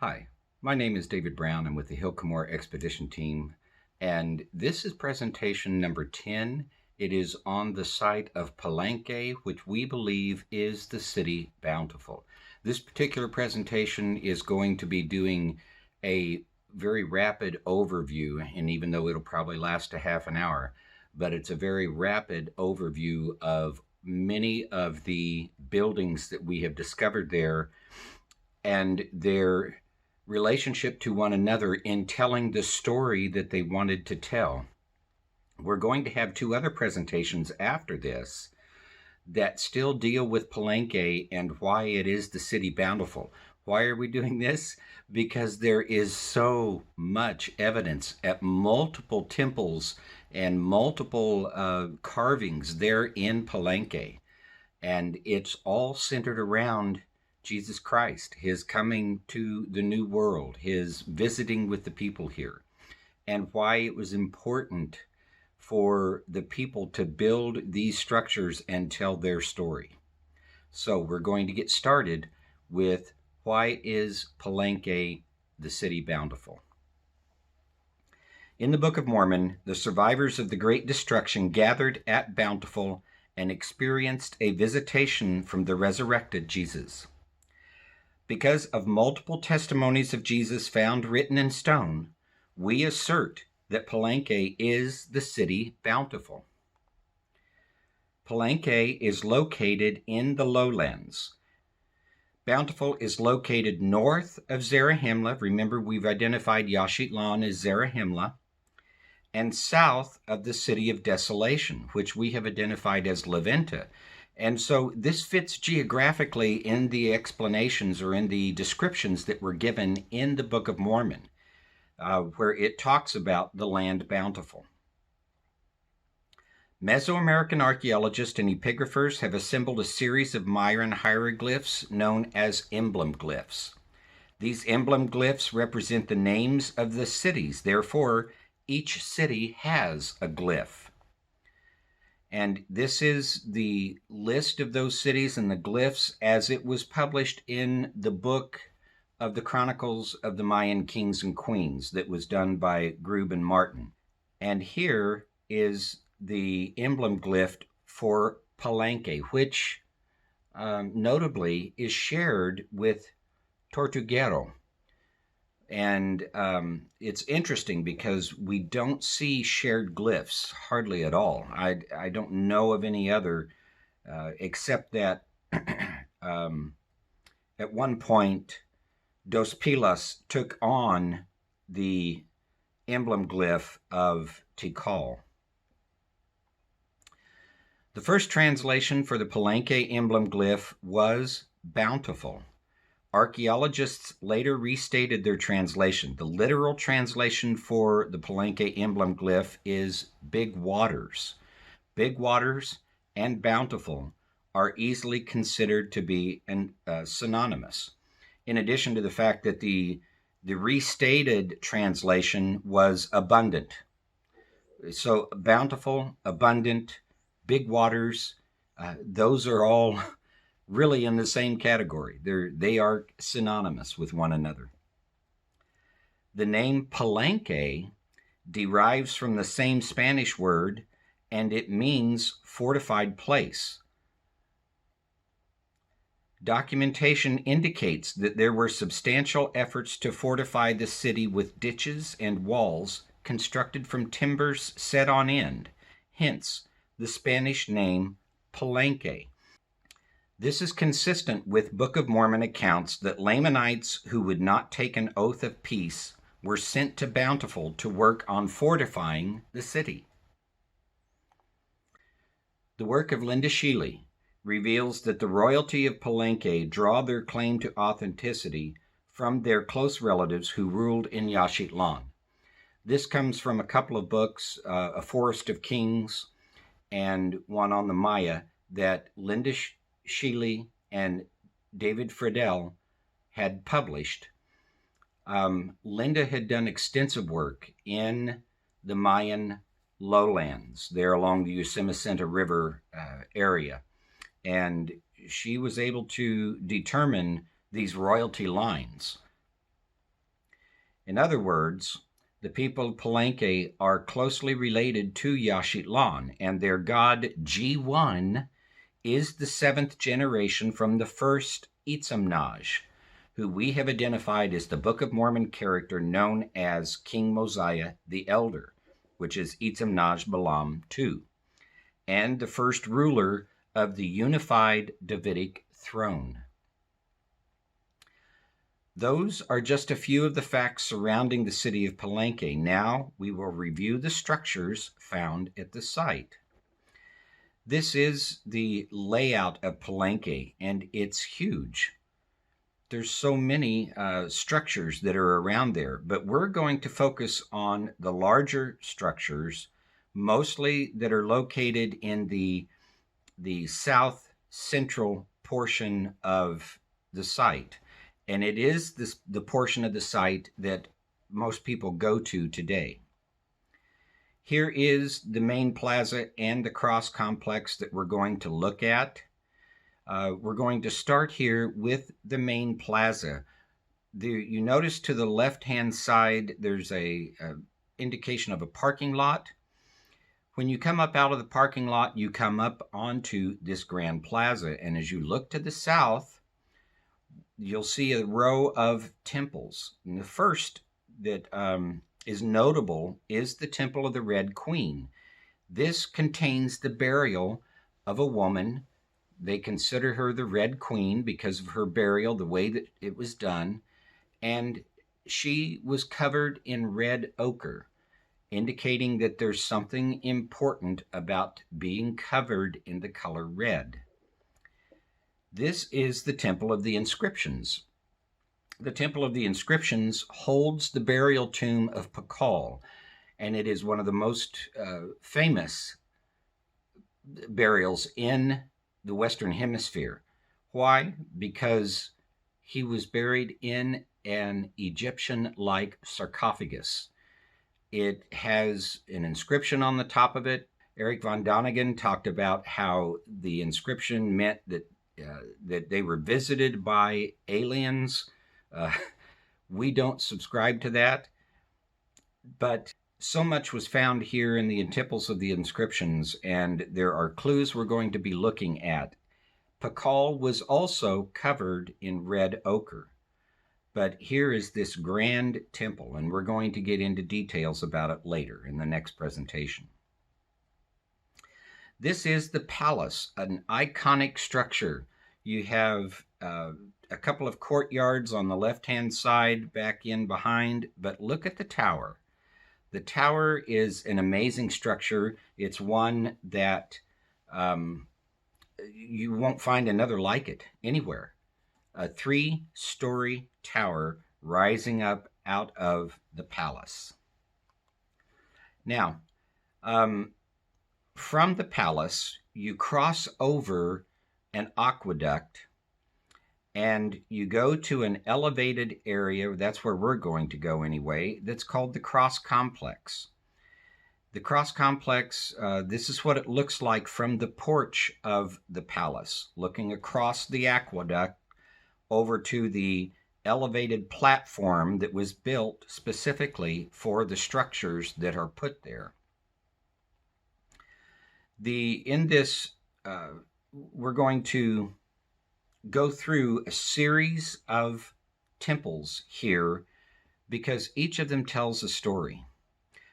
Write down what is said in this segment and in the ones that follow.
Hi, my name is David Brown. I'm with the Hill Cumorah Expedition Team, and this is presentation number 10. It is on the site of Palanque, which we believe is the city Bountiful. This particular presentation is going to be doing a very rapid overview, and even though it'll probably last a half an hour, but it's a very rapid overview of many of the buildings that we have discovered there and their relationship to one another in telling the story that they wanted to tell. We're going to have two other presentations after this that still deal with Palenque and why it is the city Bountiful. Why are we doing this? Because there is so much evidence at multiple temples and multiple carvings there in Palenque. And it's all centered around Jesus Christ, his coming to the new world, his visiting with the people here, and why it was important for the people to build these structures and tell their story. So we're going to get started with why is Palenque the city Bountiful? In the Book of Mormon, the survivors of the Great Destruction gathered at Bountiful and experienced a visitation from the resurrected Jesus. Because of multiple testimonies of Jesus found written in stone, we assert that Palenque is the city Bountiful. Palenque is located in the lowlands. Bountiful is located north of Zarahemla. Remember, we've identified Yaxchitlan as Zarahemla. And south of the city of Desolation, which we have identified as La Venta. And so this fits geographically in the explanations or in the descriptions that were given in the Book of Mormon, where it talks about the land Bountiful. Mesoamerican archaeologists and epigraphers have assembled a series of Mayan hieroglyphs known as emblem glyphs. These emblem glyphs represent the names of the cities. Therefore, each city has a glyph. And this is the list of those cities and the glyphs as it was published in the book of the Chronicles of the Mayan Kings and Queens that was done by Grube and Martin. And here is the emblem glyph for Palenque, which notably is shared with Tortuguero. And it's interesting because we don't see shared glyphs hardly at all. I don't know of any other, except that at one point, Dos Pilas took on the emblem glyph of Tikal. The first translation for the Palenque emblem glyph was Bountiful. Archaeologists later restated their translation. The literal translation for the Palenque emblem glyph is Big Waters. Big Waters and Bountiful are easily considered to be synonymous, in addition to the fact that the restated translation was abundant. So Bountiful, abundant, Big Waters, those are all really in the same category. They are synonymous with one another. The name Palenque derives from the same Spanish word, and it means fortified place. Documentation indicates that there were substantial efforts to fortify the city with ditches and walls constructed from timbers set on end, hence the Spanish name Palenque. This is consistent with Book of Mormon accounts that Lamanites who would not take an oath of peace were sent to Bountiful to work on fortifying the city. The work of Linda Sheely reveals that the royalty of Palenque draw their claim to authenticity from their close relatives who ruled in Yaxchitlan. This comes from a couple of books, A Forest of Kings and one on the Maya, that Linda Sheely and David Friedel had published. Linda had done extensive work in the Mayan lowlands there along the Usumacinta River area, and she was able to determine these royalty lines. In other words, the people of Palenque are closely related to Yaxchitlan, and their god G1 is the seventh generation from the first Itzamnaj, who we have identified as the Book of Mormon character known as King Mosiah the Elder, which is Itzamnaj Balaam II, and the first ruler of the unified Davidic throne. Those are just a few of the facts surrounding the city of Palenque. Now we will review the structures found at the site. This is the layout of Palenque, and it's huge. There's so many structures that are around there, but we're going to focus on the larger structures, mostly that are located in the south central portion of the site. And it is the portion of the site that most people go to today. Here is the main plaza and the cross complex that we're going to look at. We're going to start here with the main plaza. You notice to the left-hand side, there's a indication of a parking lot. When you come up out of the parking lot, you come up onto this grand plaza. And as you look to the south, you'll see a row of temples. And the first that is notable is the Temple of the Red Queen. This contains the burial of a woman. They consider her the Red Queen because of her burial, the way that it was done. And she was covered in red ochre, indicating that there's something important about being covered in the color red. This is the Temple of the Inscriptions. The Temple of the Inscriptions holds the burial tomb of Pakal, and it is one of the most famous burials in the Western Hemisphere. Why? Because he was buried in an Egyptian-like sarcophagus. It has an inscription on the top of it. Eric von Daniken talked about how the inscription meant that they were visited by aliens. We don't subscribe to that, but so much was found here in the temples of the inscriptions, and there are clues we're going to be looking at. Pakal was also covered in red ochre, but here is this grand temple, and we're going to get into details about it later in the next presentation. This is the palace, an iconic structure. You have a couple of courtyards on the left-hand side back in behind, but look at the tower. The tower is an amazing structure. It's one that you won't find another like it anywhere. A 3-story tower rising up out of the palace. Now, from the palace, you cross over an aqueduct and you go to an elevated area. That's where we're going to go anyway. That's called the Cross Complex. The Cross Complex, this is what it looks like from the porch of the palace, looking across the aqueduct over to the elevated platform that was built specifically for the structures that are put there. We're going to go through a series of temples here because each of them tells a story.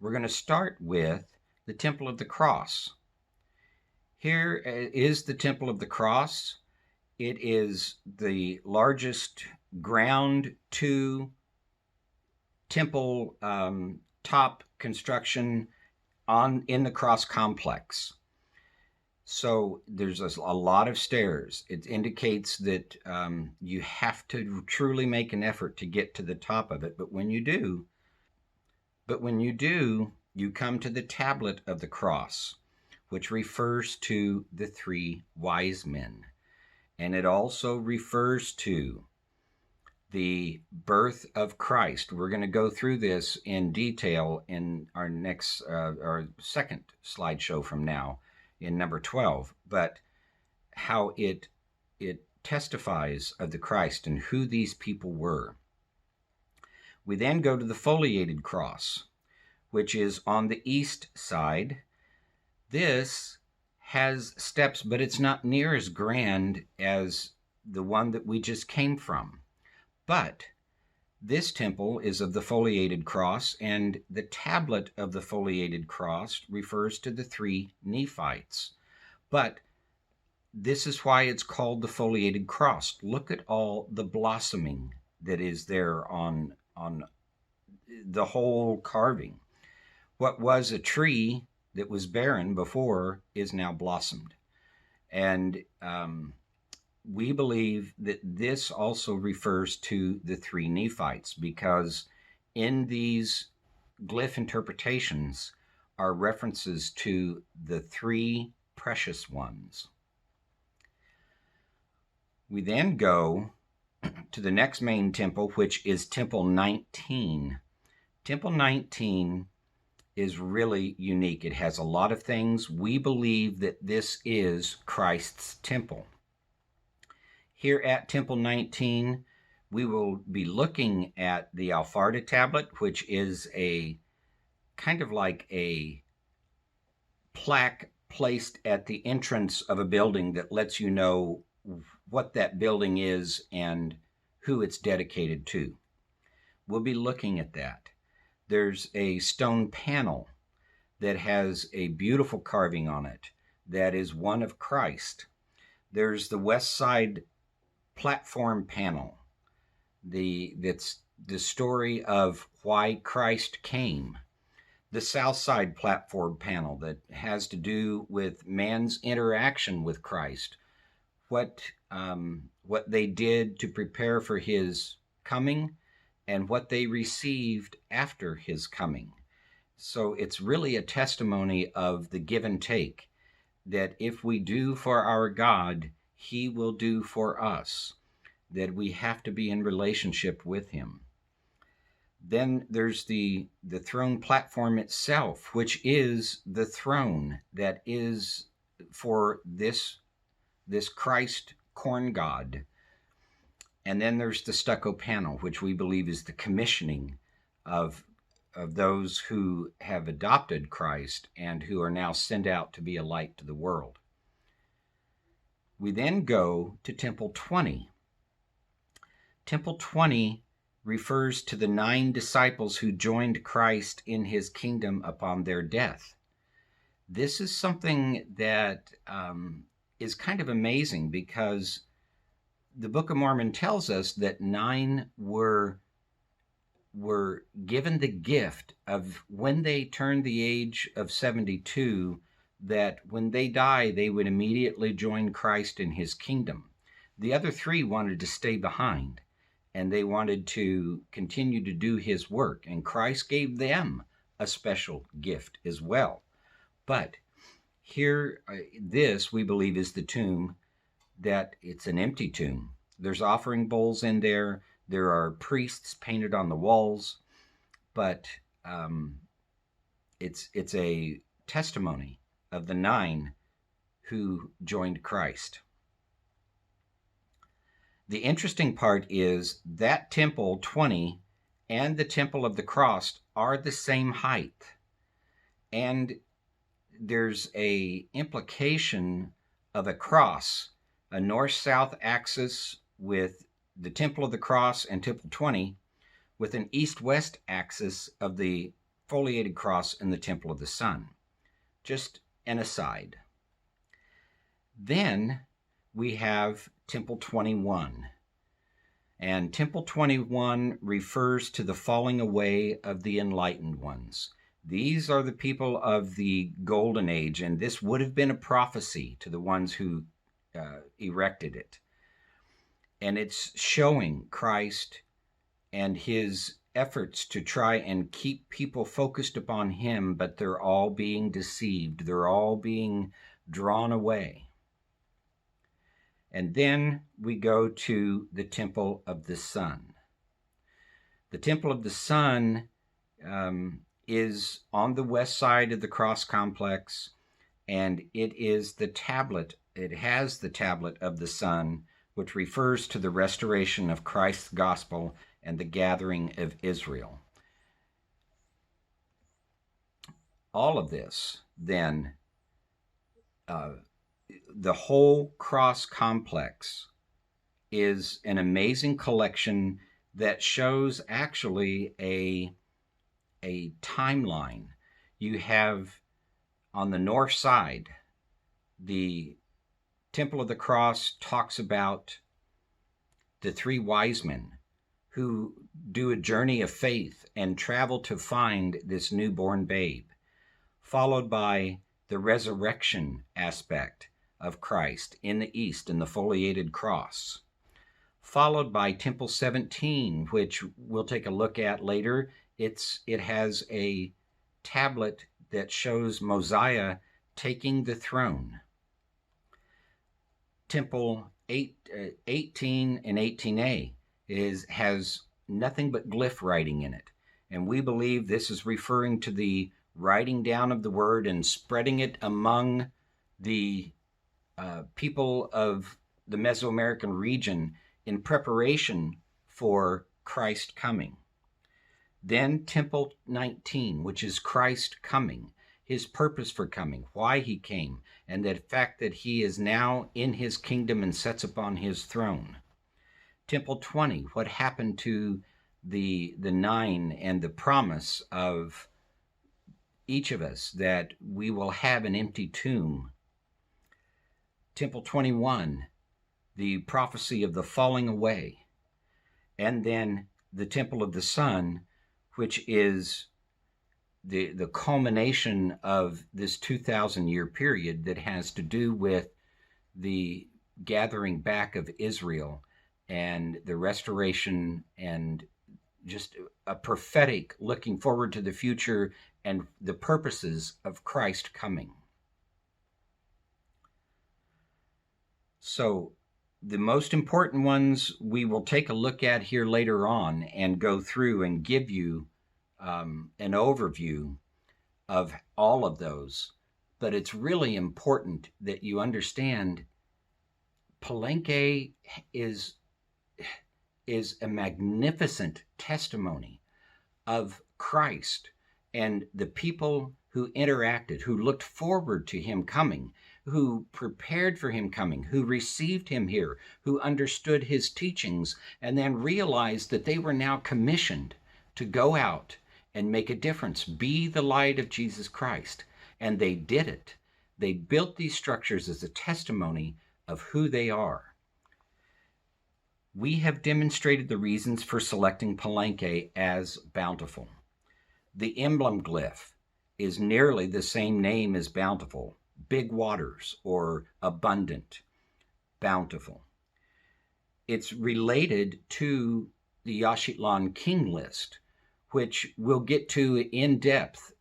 We're going to start with the Temple of the Cross. Here is the Temple of the Cross. It is the largest ground to temple top construction in the Cross Complex. So there's a lot of stairs. It indicates that you have to truly make an effort to get to the top of it. But when you do, you come to the tablet of the cross, which refers to the 3 wise men. And it also refers to the birth of Christ. We're going to go through this in detail in our second slideshow from now, in number 12, but how it testifies of the Christ and who these people were. We then go to the foliated cross, which is on the east side. This has steps, but it's not near as grand as the one that we just came from. But this temple is of the foliated cross, and the tablet of the foliated cross refers to the three Nephites. But this is why it's called the foliated cross. Look at all the blossoming that is there on the whole carving. What was a tree that was barren before is now blossomed. And we believe that this also refers to the three Nephites, because in these glyph interpretations are references to the three precious ones. We then go to the next main temple, which is Temple 19. Temple 19 is really unique. It has a lot of things. We believe that this is Christ's temple. Here at Temple 19, we will be looking at the Alfarda tablet, which is a kind of like a plaque placed at the entrance of a building that lets you know what that building is and who it's dedicated to. We'll be looking at that. There's a stone panel that has a beautiful carving on it that is one of Christ. There's the west side platform panel. That's the story of why Christ came. The south side platform panel that has to do with man's interaction with Christ, what they did to prepare for his coming, and what they received after his coming. So it's really a testimony of the give and take, that if we do for our God, he will do for us, that we have to be in relationship with him. Then there's the throne platform itself, which is the throne that is for this Christ corn god. And then there's the stucco panel, which we believe is the commissioning of those who have adopted Christ and who are now sent out to be a light to the world. We then go to Temple 20. Temple 20 refers to the 9 disciples who joined Christ in his kingdom upon their death. This is something that is kind of amazing, because the Book of Mormon tells us that 9 were given the gift of, when they turned the age of 72, that when they die, they would immediately join Christ in his kingdom. The other 3 wanted to stay behind, and they wanted to continue to do his work, and Christ gave them a special gift as well. But here, this, we believe, is the tomb, that it's an empty tomb. There's offering bowls in there. There are priests painted on the walls, but it's a testimony of the 9 who joined Christ. The interesting part is that Temple 20 and the Temple of the Cross are the same height. And there's a implication of a cross, a north-south axis with the Temple of the Cross and Temple 20, with an east-west axis of the foliated cross and the Temple of the Sun. Just an aside. Then we have Temple 21. And Temple 21 refers to the falling away of the enlightened ones. These are the people of the Golden Age, and this would have been a prophecy to the ones who erected it. And it's showing Christ and his efforts to try and keep people focused upon him, but they're all being deceived. They're all being drawn away. And then we go to the Temple of the Sun. The Temple of the Sun is on the west side of the cross complex, and it is the tablet. It has the tablet of the sun, which refers to the restoration of Christ's gospel and the gathering of Israel. All of this, then, the whole cross complex is an amazing collection that shows actually a timeline. You have on the north side, the Temple of the Cross talks about the three wise men who do a journey of faith and travel to find this newborn babe, followed by the resurrection aspect of Christ in the east in the foliated cross, followed by Temple 17, which we'll take a look at later. It has a tablet that shows Mosiah taking the throne. Temple 18 and 18a has nothing but glyph writing in it. And we believe this is referring to the writing down of the word and spreading it among the people of the Mesoamerican region in preparation for Christ coming. Then Temple 19, which is Christ coming, his purpose for coming, why he came, and the fact that he is now in his kingdom and sits upon his throne. Temple 20, what happened to the nine and the promise of each of us that we will have an empty tomb. Temple 21, the prophecy of the falling away. And then the Temple of the Sun, which is the culmination of this 2,000-year period that has to do with the gathering back of Israel and the restoration and just a prophetic looking forward to the future and the purposes of Christ coming. So the most important ones we will take a look at here later on and go through and give you an overview of all of those. But it's really important that you understand Palenque is a magnificent testimony of Christ and the people who interacted, who looked forward to him coming, who prepared for him coming, who received him here, who understood his teachings, and then realized that they were now commissioned to go out and make a difference, be the light of Jesus Christ. And they did it. They built these structures as a testimony of who they are. We have demonstrated the reasons for selecting Palenque as Bountiful. The emblem glyph is nearly the same name as Bountiful, big waters or abundant, bountiful. It's related to the Yaxchitlan king list, which we'll get to in depth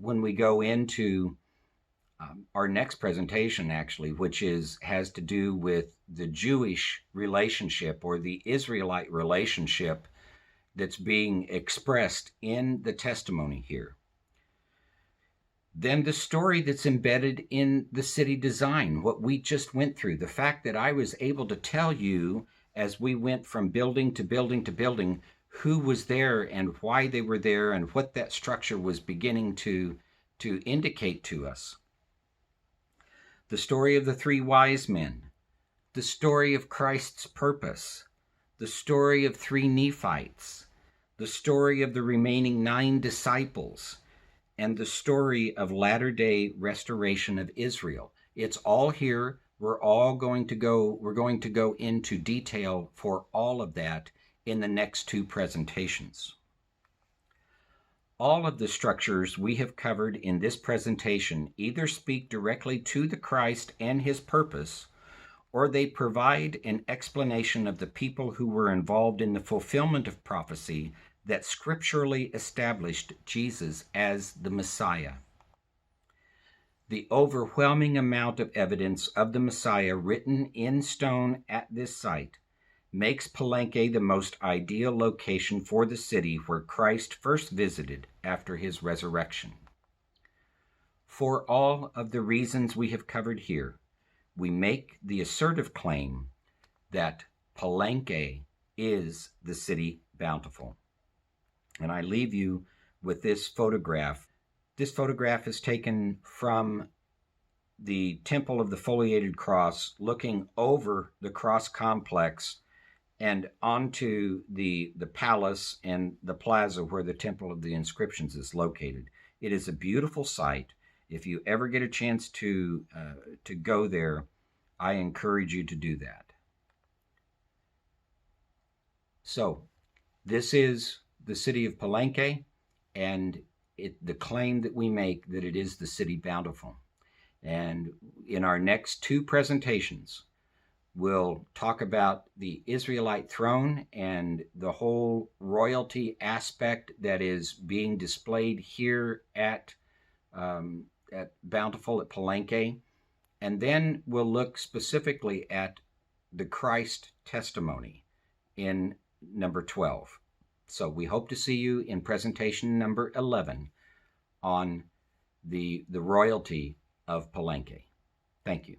when we go into our next presentation, actually, which has to do with the Jewish relationship or the Israelite relationship that's being expressed in the testimony here. Then the story that's embedded in the city design, what we just went through, the fact that I was able to tell you as we went from building to building to building who was there and why they were there and what that structure was beginning to indicate to us. The story of the three wise men, the story of Christ's purpose, the story of three Nephites, the story of the remaining 9 disciples, and the story of latter-day restoration of Israel. It's all here. We're going to go into detail for all of that in the next 2 presentations. All of the structures we have covered in this presentation either speak directly to the Christ and his purpose, or they provide an explanation of the people who were involved in the fulfillment of prophecy that scripturally established Jesus as the Messiah. The overwhelming amount of evidence of the Messiah written in stone at this site makes Palenque the most ideal location for the city where Christ first visited after his resurrection. For all of the reasons we have covered here, we make the assertive claim that Palenque is the city Bountiful. And I leave you with this photograph. This photograph is taken from the Temple of the Foliated Cross, looking over the cross complex and onto the palace and the plaza where the Temple of the Inscriptions is located. It is a beautiful sight. If you ever get a chance to go there, I encourage you to do that. So, this is the city of Palenque, and the claim that we make that it is the city bountiful. And in our next two presentations, we'll talk about the Israelite throne and the whole royalty aspect that is being displayed here at Bountiful at Palenque. And then we'll look specifically at the Christ testimony in number 12. So we hope to see you in presentation number 11 on the royalty of Palenque. Thank you.